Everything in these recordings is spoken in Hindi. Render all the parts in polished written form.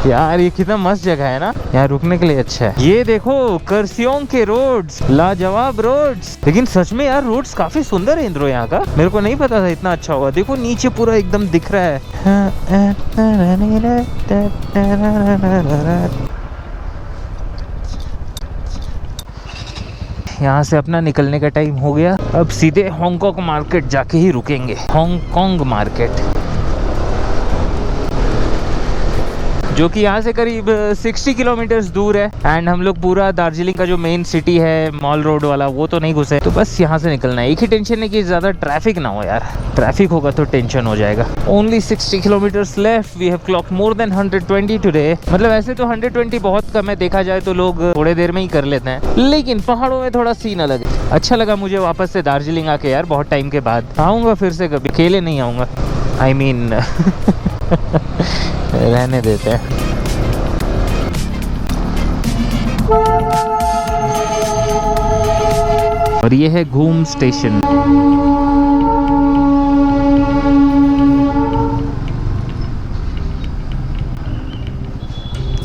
यार ये कितना मस्त जगह है ना, यहाँ रुकने के लिए अच्छा है। ये देखो करसियोंग के रोड्स, लाजवाब रोड्स। लेकिन सच में यार रोड्स काफी सुंदर है इंद्रो यहाँ का, मेरे को नहीं पता था इतना अच्छा होगा। देखो नीचे पूरा एकदम दिख रहा है। यहाँ से अपना निकलने का टाइम हो गया। अब सीधे हांगकांग मार्केट जाके ही रुकेंगे, हांगकांग मार्केट, जो कि यहाँ से करीब 60 किलोमीटर दूर है। एंड हम लोग पूरा दार्जिलिंग का जो मेन सिटी है मॉल रोड वाला वो तो नहीं घुसे, तो बस यहाँ से निकलना है। एक ही टेंशन है कि ज़्यादा ट्रैफिक ना हो यार, ट्रैफिक होगा तो टेंशन हो जाएगा। Only 60 kilometres left, we have clock more than 120 today. मतलब ऐसे तो 120 बहुत कम है, देखा जाए तो लोग थोड़े देर में ही कर लेते हैं, लेकिन पहाड़ों में थोड़ा सीन अलग है। अच्छा लगा मुझे वापस से दार्जिलिंग आके यार, बहुत टाइम के बाद। आऊँगा फिर से कभी, अकेले नहीं आऊँगा, आई मीन रहने देते हैं। और ये है घूम स्टेशन।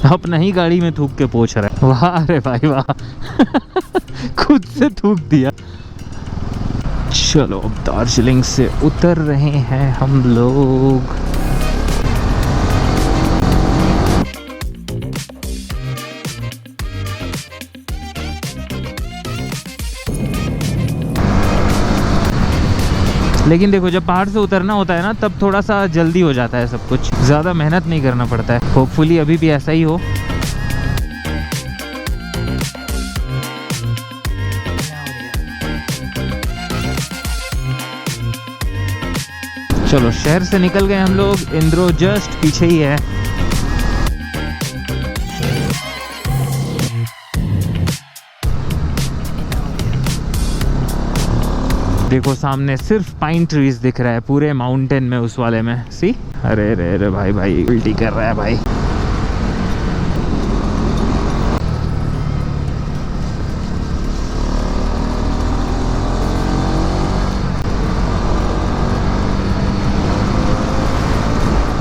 अपना ही गाड़ी में थूक के पहुंच रहा है। वाह अरे भाई वाह खुद से थूक दिया। चलो अब दार्जिलिंग से उतर रहे हैं हम लोग। लेकिन देखो जब पहाड़ से उतरना होता है ना, तब थोड़ा सा जल्दी हो जाता है सब कुछ, ज़्यादा मेहनत नहीं करना पड़ता है। होपफुली अभी भी ऐसा ही हो। चलो शहर से निकल गए हम लोग, इंद्रो जस्ट पीछे ही है। देखो सामने सिर्फ पाइन ट्रीज दिख रहा है पूरे माउंटेन में, उस वाले में सी। अरे रे रे भाई भाई उल्टी कर रहा है भाई।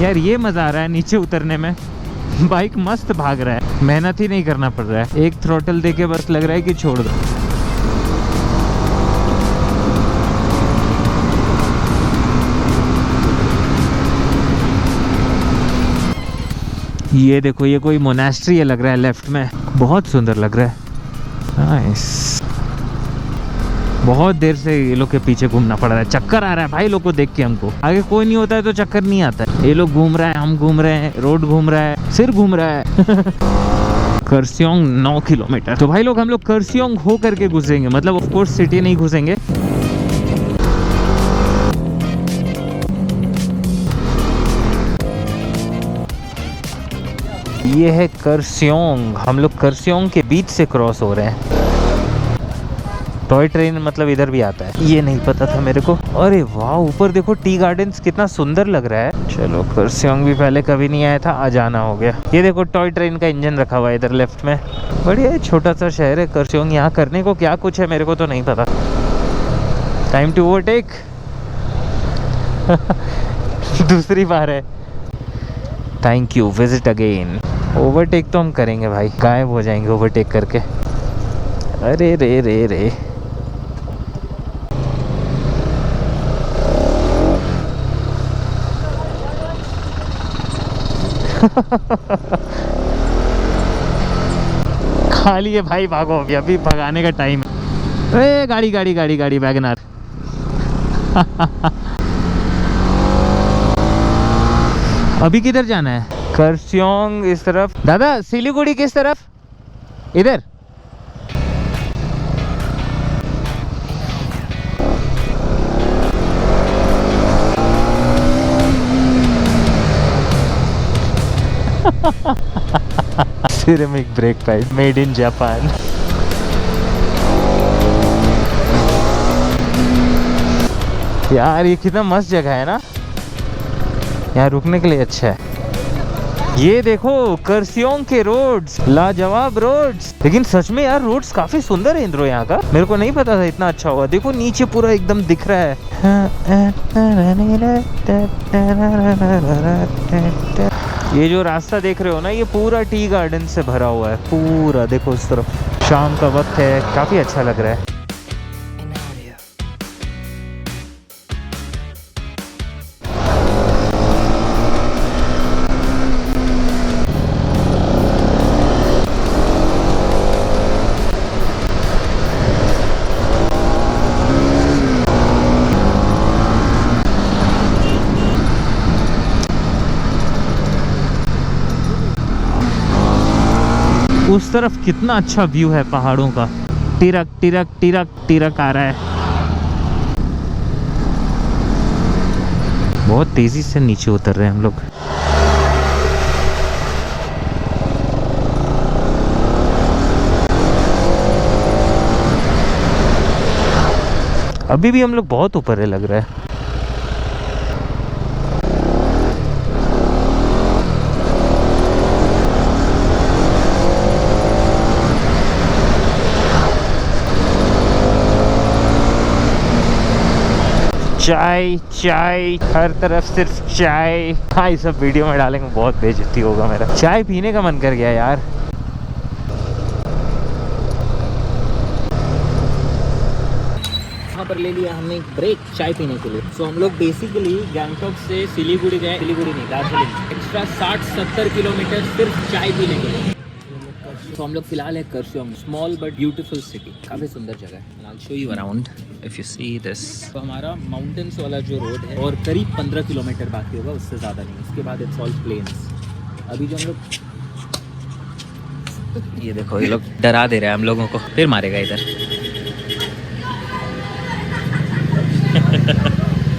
यार ये मजा आ रहा है नीचे उतरने में, बाइक मस्त भाग रहा है, मेहनत ही नहीं करना पड़ रहा है। एक थ्रोटल देके बस लग रहा है कि छोड़ दो। ये देखो ये कोई मोनेस्ट्री है लग रहा है लेफ्ट में, बहुत सुंदर लग रहा है। नाइस। बहुत देर से ये लोग के पीछे घूमना पड़ रहा है, चक्कर आ रहा है भाई लोग को देख के हमको। आगे कोई नहीं होता है तो चक्कर नहीं आता है। ये लोग घूम रहा है, हम घूम रहे हैं, रोड घूम रहा है, सिर घूम रहा है। करसियोंग 9 किलोमीटर, तो भाई लोग हम लोग करसियोंग हो करके घुसेंगे, मतलब ऑफ कोर्स सिटी नहीं घुसेंगे। ये है करसियोंग, हम लोग करसियोंग के बीच से क्रॉस हो रहे हैं। टॉय ट्रेन मतलब इधर भी आता है, ये नहीं पता था मेरे को। अरे वाह ऊपर देखो टी गार्डन्स कितना सुंदर लग रहा है। चलो करसियोंग भी पहले कभी नहीं आया था, आज आना हो गया। ये देखो टॉय ट्रेन का इंजन रखा हुआ है इधर लेफ्ट में। बढ़िया छोटा सा शहर है करसियोंग, यहाँ करने को क्या कुछ है मेरे को तो नहीं पता। Time to overtake. दूसरी बार है। Thank you, visit again. Overtake तो हम करेंगे भाई, गायब हो जाएंगे ओवरटेक करके। अरे रे रे रे खाली है भाई, भागो अभी, अभी भगाने का टाइम है। ए गाड़ी गाड़ी गाड़ी गाड़ी वैगनर। अभी किधर जाना है? करसियोंग इस तरफ। दादा सिलीगुड़ी किस तरफ? इधर। Ceramic break pipe made in Japan. यार ये कितना मस्त जगह है ना, यहाँ रुकने के लिए अच्छा है। ये देखो करसियोंग के रोड्स, लाजवाब रोड्स। लेकिन सच में यार रोड्स काफी सुंदर है इंद्रो यहाँ का, मेरे को नहीं पता था इतना अच्छा होगा। देखो नीचे पूरा एकदम दिख रहा है। ये जो रास्ता देख रहे हो ना, ये पूरा टी गार्डन से भरा हुआ है पूरा। देखो उस तरफ, शाम का वक्त है, काफी अच्छा लग रहा है। उस तरफ कितना अच्छा व्यू है पहाड़ों का। टिरक टिरक टिरक टिरक आ रहा है। बहुत तेजी से नीचे उतर रहे हैं हम लोग। अभी भी हम लोग बहुत ऊपर है लग रहा है। चाय चाय, हर तरफ सिर्फ चाय। हाँ, ये सब वीडियो में डालेंगे, बहुत बेइज्जती होगा मेरा। चाय पीने का मन कर गया यार। यहाँ पर ले लिया हमने एक ब्रेक चाय पीने के लिए। सो हम लोग बेसिकली गैंगटॉक से सिलीगुड़ी गए, सिलीगुड़ी नहीं दार्जिलिंग, एक्स्ट्रा 60-70 किलोमीटर सिर्फ चाय पीने के लिए। तो हम लोग फिलहाल है करसियोंग, स्मॉल बट ब्यूटीफुल सिटी, काफ़ी सुंदर जगह है। I'll show you around if you see this। तो हमारा माउंटेन्स वाला जो रोड है और करीब 15 किलोमीटर बाकी होगा, उससे ज़्यादा नहीं। उसके बाद इट्स ऑल प्लेन्स। अभी जो हम लोग, ये देखो ये लोग डरा दे रहे हैं हम लोगों को, फिर मारेगा इधर।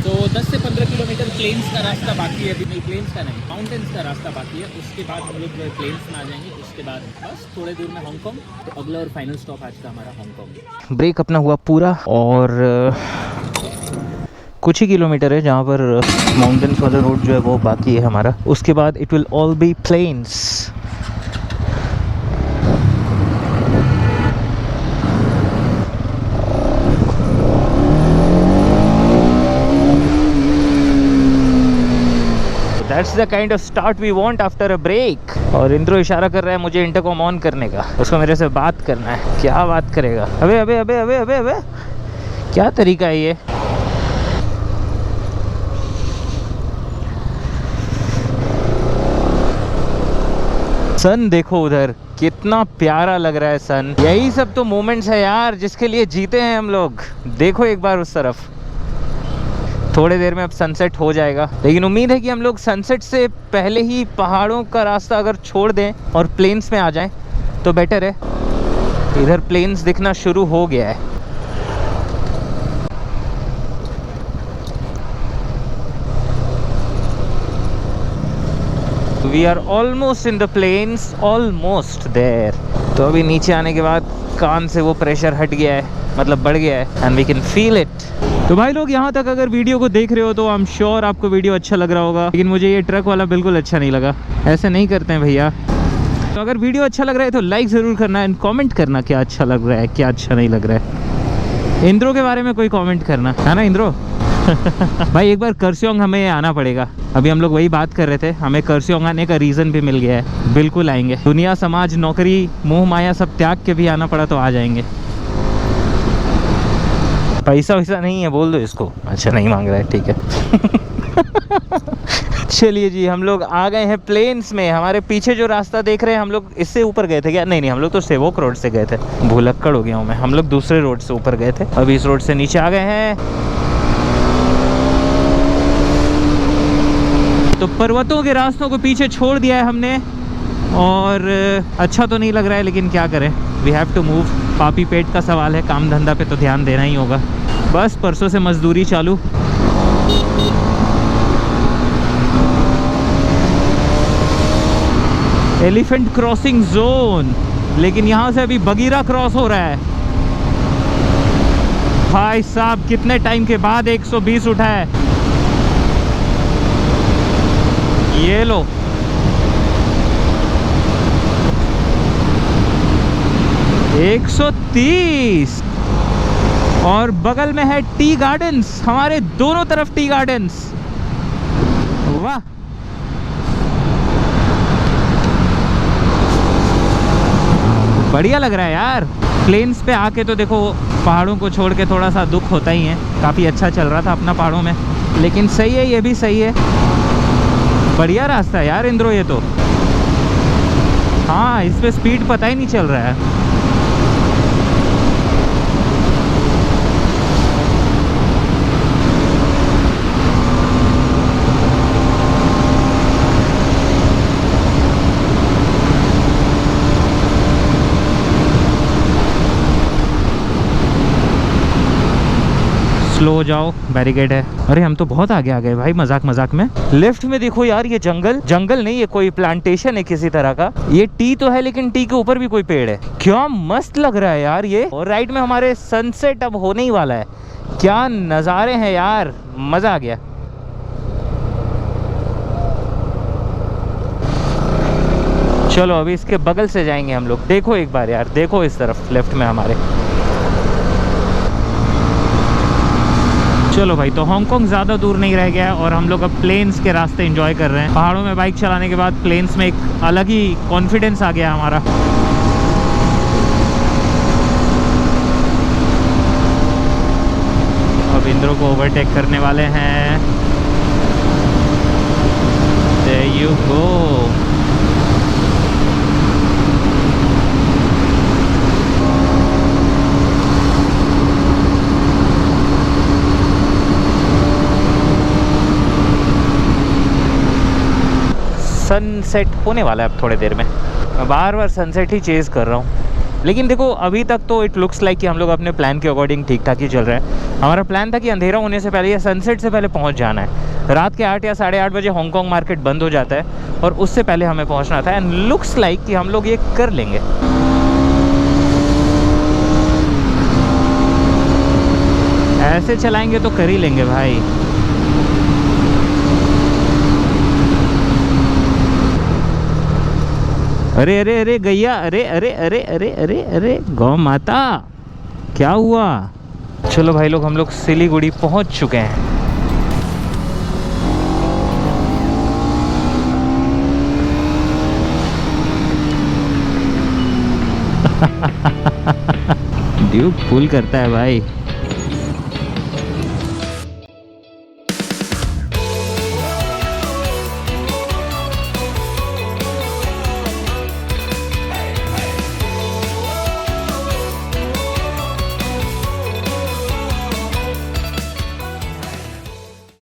तो 10 से 15 किलोमीटर प्लेन्स का रास्ता बाकी है। अभी नहीं, प्लेन्स का नहीं, माउंटेन्स का रास्ता बाकी है। उसके बाद हम लोग प्लेन्स में आ जाएंगे। उसके बाद बस थोड़े दूर में हांगकांग। तो अगला और फाइनल स्टॉप आज का हमारा हांगकांग। ब्रेक अपना हुआ पूरा और कुछ ही किलोमीटर है जहाँ पर माउंटेन्स वाला रोड जो है वो बाकी है हमारा। उसके बाद it will all be plains. That's the kind of start we want after a break। और इंद्रो इशारा कर रहा है मुझे इंटरकॉम ऑन करने का, उसको मेरे से बात करना है। क्या बात करेगा? अबे अबे अबे अबे अबे अबे, क्या तरीका है ये? सन देखो उधर, कितना प्यारा लग रहा है सन। यही सब तो मोमेंट्स है यार जिसके लिए जीते हैं हम लोग। देखो एक बार उस तरफ, थोड़ी देर में अब सनसेट हो जाएगा, लेकिन उम्मीद है कि हम लोग सनसेट से पहले ही पहाड़ों का रास्ता अगर छोड़ दें और प्लेन्स में आ जाएं तो बेटर है। इधर प्लेन्स दिखना शुरू हो गया है। We are almost in the plains, almost there. तो अभी नीचे आने के बाद कान से वो प्रेशर हट गया है, मतलब बढ़ गया है, and we can feel it. तो भाई लोग, यहाँ तक अगर वीडियो को देख रहे हो तो आई एम श्योर आपको वीडियो अच्छा लग रहा होगा, लेकिन मुझे ये ट्रक वाला बिल्कुल अच्छा नहीं लगा। ऐसे नहीं करते हैं भैया। तो अगर वीडियो अच्छा लग रहा है तो लाइक ज़रूर करना एंड कमेंट करना क्या अच्छा लग रहा है, क्या अच्छा नहीं लग रहा है। इंद्रो के बारे में कोई कमेंट करना, है ना इंद्रो? भाई एक बार करसियोंग हमें आना पड़ेगा। अभी हम लोग वही बात कर रहे थे, हमें करसियोंग आने का रीज़न भी मिल गया है। बिल्कुल आएंगे। दुनिया, समाज, नौकरी, मोह माया सब त्याग के भी आना पड़ा तो आ जाएंगे। पैसा वैसा नहीं है बोल दो इसको। अच्छा, नहीं मांग रहा है, ठीक है। चलिए जी, हम लोग आ गए हैं प्लेन्स में। हमारे पीछे जो रास्ता देख रहे हैं, हम लोग इससे ऊपर गए थे क्या? नहीं, हम लोग तो सेवोक रोड से गए थे। भूलक्कड़ हो गया हूँ मैं। हम लोग दूसरे रोड से ऊपर गए थे, अभी इस रोड से नीचे आ गए हैं। तो पर्वतों के रास्तों को पीछे छोड़ दिया है हमने, और अच्छा तो नहीं लग रहा है, लेकिन क्या करें, वी हैव टू मूव। पापी पेट का सवाल है, काम धंधा पे तो ध्यान देना ही होगा। बस परसों से मजदूरी चालू। एलिफेंट क्रॉसिंग जोन, लेकिन यहाँ से अभी बगीरा क्रॉस हो रहा है। भाई साहब, कितने टाइम के बाद 120 उठा है। ये लो, 130। और बगल में है टी गार्डन्स, हमारे दोनों तरफ टी गार्डन्स। वाह, बढ़िया लग रहा है यार। प्लेन्स पे आके तो देखो पहाड़ों को छोड़ के थोड़ा सा दुख होता ही है। काफ़ी अच्छा चल रहा था अपना पहाड़ों में, लेकिन सही है, ये भी सही है। बढ़िया रास्ता है यार इंद्रो ये तो। हाँ, इस पे स्पीड पता ही नहीं चल रहा है। स्लो हो जाओ, बैरिकेड है। अरे हम तो बहुत आगे आ गए भाई, मजाक मजाक में। लेफ्ट में देखो यार, ये जंगल नहीं है, कोई प्लांटेशन है किसी तरह का। ये टी तो है, लेकिन टी के ऊपर भी कोई पेड़ है। क्या मस्त लग रहा है यार ये। और राइट में हमारे सनसेट अब होने ही वाला है। क्या नज़ारे हैं यार, मजा आ गया। चलो अभी इसके बगल से जाएंगे हम लोग। देखो एक बार यार, देखो इस तरफ लेफ्ट में हमारे। चलो भाई, तो हांगकांग ज़्यादा दूर नहीं रह गया है और हम लोग अब प्लेन्स के रास्ते एंजॉय कर रहे हैं। पहाड़ों में बाइक चलाने के बाद प्लेन्स में एक अलग ही कॉन्फिडेंस आ गया हमारा। अब इंद्रो को ओवरटेक करने वाले हैं। There you go। सनसेट होने वाला है अब थोड़ी देर में। मैं बार बार सनसेट ही चेज़ कर रहा हूँ, लेकिन देखो अभी तक तो इट लुक्स लाइक कि हम लोग अपने प्लान के अकॉर्डिंग ठीक ठाक ही चल रहे हैं। हमारा प्लान था कि अंधेरा होने से पहले या सनसेट से पहले पहुँच जाना है। रात के 8 या 8:30 बजे हांगकांग मार्केट बंद हो जाता है और उससे पहले हमें पहुँचना था। एंड लुक्स लाइक कि हम लोग ये कर लेंगे। ऐसे चलाएंगे तो कर ही लेंगे भाई। अरे अरे अरे गैया, अरे अरे अरे अरे अरे अरे गौ माता, क्या हुआ। चलो भाई लोग, हम लोग सिलीगुड़ी पहुंच चुके हैं। ड्यूक फूल करता है भाई।